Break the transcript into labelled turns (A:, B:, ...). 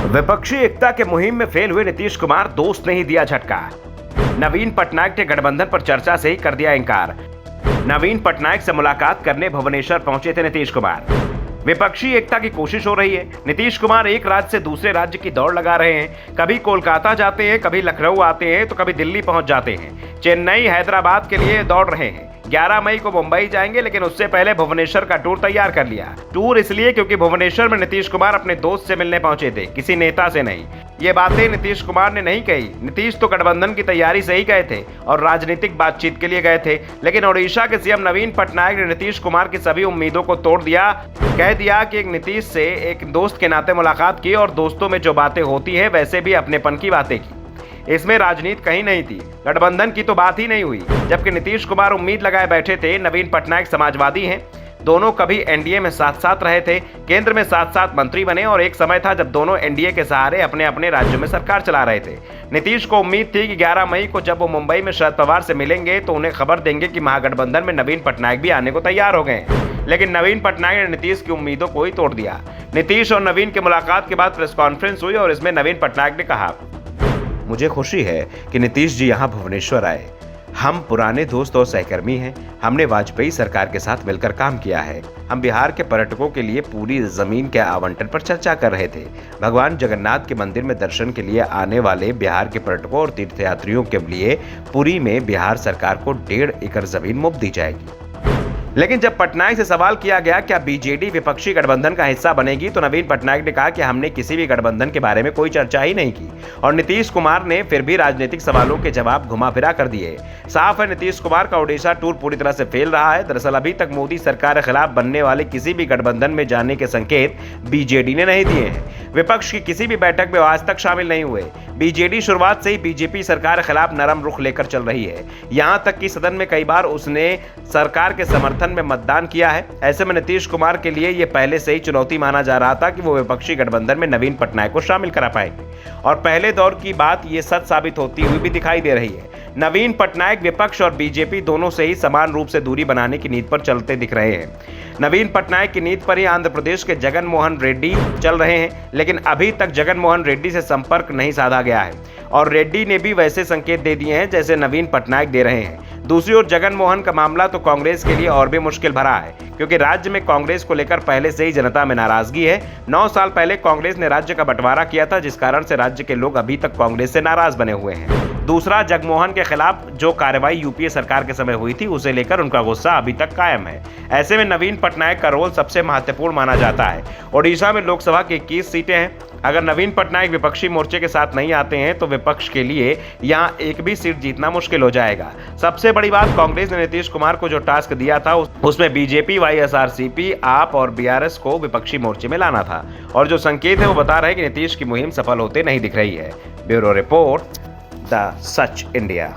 A: विपक्षी एकता के मुहिम में फेल हुए नीतीश कुमार, दोस्त ने ही दिया झटका। नवीन पटनायक ने गठबंधन पर चर्चा से ही कर दिया इंकार। नवीन पटनायक से मुलाकात करने भुवनेश्वर पहुंचे थे नीतीश कुमार। विपक्षी एकता की कोशिश हो रही है। नीतीश कुमार एक राज्य से दूसरे राज्य की दौड़ लगा रहे हैं। कभी कोलकाता जाते हैं, कभी लखनऊ आते हैं, तो कभी दिल्ली पहुंच जाते हैं। चेन्नई, हैदराबाद के लिए दौड़ रहे हैं। 11 मई को मुंबई जाएंगे, लेकिन उससे पहले भुवनेश्वर का टूर तैयार कर लिया। टूर इसलिए क्योंकि भुवनेश्वर में नीतीश कुमार अपने दोस्त से मिलने पहुंचे थे, किसी नेता से नहीं। ये बातें नीतीश कुमार ने नहीं कही। नीतीश तो गठबंधन की तैयारी से ही गए थे और राजनीतिक बातचीत के लिए गए थे, लेकिन ओडिशा के सीएम नवीन पटनायक ने नीतीश कुमार की सभी उम्मीदों को तोड़ दिया। कह दिया कि एक नीतीश से एक दोस्त के नाते मुलाकात की और दोस्तों में जो बातें होती है वैसे भी अपनेपन की बातें की। इसमें राजनीति कहीं नहीं थी, गठबंधन की तो बात ही नहीं हुई। जबकि नीतीश कुमार उम्मीद लगाए बैठे थे। नवीन पटनायक समाजवादी हैं, दोनों कभी एनडीए में साथ साथ रहे थे, केंद्र में साथ साथ मंत्री बने और एक समय था जब दोनों एनडीए के सहारे अपने अपने राज्यों में सरकार चला रहे थे। नीतीश को उम्मीद थी कि 11 मई को जब वो मुंबई में शरद पवार से मिलेंगे तो उन्हें खबर देंगे कि महागठबंधन में नवीन पटनायक भी आने को तैयार हो गए। लेकिन नवीन पटनायक ने नीतीश की उम्मीदों को ही तोड़ दिया। नीतीश और नवीन की मुलाकात के बाद प्रेस कॉन्फ्रेंस हुई और इसमें नवीन पटनायक ने कहा, मुझे खुशी है कि नीतीश जी यहाँ भुवनेश्वर आए। हम पुराने दोस्त और सहकर्मी हैं। हमने वाजपेयी सरकार के साथ मिलकर काम किया है। हम बिहार के पर्यटकों के लिए पूरी जमीन के आवंटन पर चर्चा कर रहे थे। भगवान जगन्नाथ के मंदिर में दर्शन के लिए आने वाले बिहार के पर्यटकों और तीर्थयात्रियों के लिए पुरी में बिहार सरकार को 1.5 एकड़ जमीन मुफ्त दी जाएगी। लेकिन जब पटनायक से सवाल किया गया क्या बीजेडी विपक्षी गठबंधन का हिस्सा बनेगी, तो नवीन पटनायक ने कहा कि हमने किसी भी गठबंधन के बारे में कोई चर्चा ही नहीं की। और नीतीश कुमार ने फिर भी राजनीतिक सवालों के जवाब घुमा फिरा कर दिए। साफ है, नीतीश कुमार का ओडिशा टूर पूरी तरह से फेल रहा है। दरअसल अभी तक मोदी सरकार के खिलाफ बनने वाले किसी भी गठबंधन में जाने के संकेत बीजेडी ने नहीं दिए हैं। विपक्ष की किसी भी बैठक में आज तक शामिल नहीं हुए। बीजेडी शुरुआत से ही बीजेपी सरकार के खिलाफ नरम रुख लेकर चल रही है। यहां तक कि सदन में कई बार उसने सरकार के समर्थन में मतदान किया है। ऐसे में नीतीश कुमार के लिए यह पहले से ही चुनौती माना जा रहा था कि वो विपक्षी गठबंधन में नवीन पटनायक को शामिल करा पाएंगे। और पहले दौर की बात ये सच साबित होती हुई भी दिखाई दे रही है। नवीन पटनायक विपक्ष और बीजेपी दोनों से ही समान रूप से दूरी बनाने की नीति पर चलते दिख रहे हैं। नवीन पटनायक की नीति पर ही आंध्र प्रदेश के जगन मोहन रेड्डी चल रहे हैं, लेकिन अभी तक जगन मोहन रेड्डी से संपर्क नहीं साधा गया है और रेड्डी ने भी वैसे संकेत दे दिए हैं जैसे नवीन पटनायक दे रहे हैं। दूसरी ओर जगन मोहन का मामला तो कांग्रेस के लिए और भी मुश्किल भरा है, क्योंकि राज्य में कांग्रेस को लेकर पहले से ही जनता में नाराजगी है। 9 साल पहले कांग्रेस ने राज्य का बंटवारा किया था, जिस कारण से राज्य के लोग अभी तक कांग्रेस से नाराज बने हुए हैं। दूसरा, जगमोहन के खिलाफ जो कार्रवाई यूपीए सरकार के समय हुई थी, उसे लेकर उनका गुस्सा अभी तक कायम है। ऐसे में नवीन पटनायक का रोल सबसे महत्वपूर्ण माना जाता है। ओडिशा में लोकसभा की 21 सीटें हैं। अगर नवीन पटनायक विपक्षी मोर्चे के साथ नहीं आते हैं तो विपक्ष के लिए यहाँ एक भी सीट जीतना मुश्किल हो जाएगा। सबसे बड़ी बात, कांग्रेस ने नीतीश कुमार को जो टास्क दिया था उसमें बीजेपी, वाईएसआरसीपी, आप और बीआरएस को विपक्षी मोर्चे में लाना था। और जो संकेत है वो बता रहे हैं कि नीतीश की मुहिम सफल होते नहीं दिख रही है। Bureau report, the such India.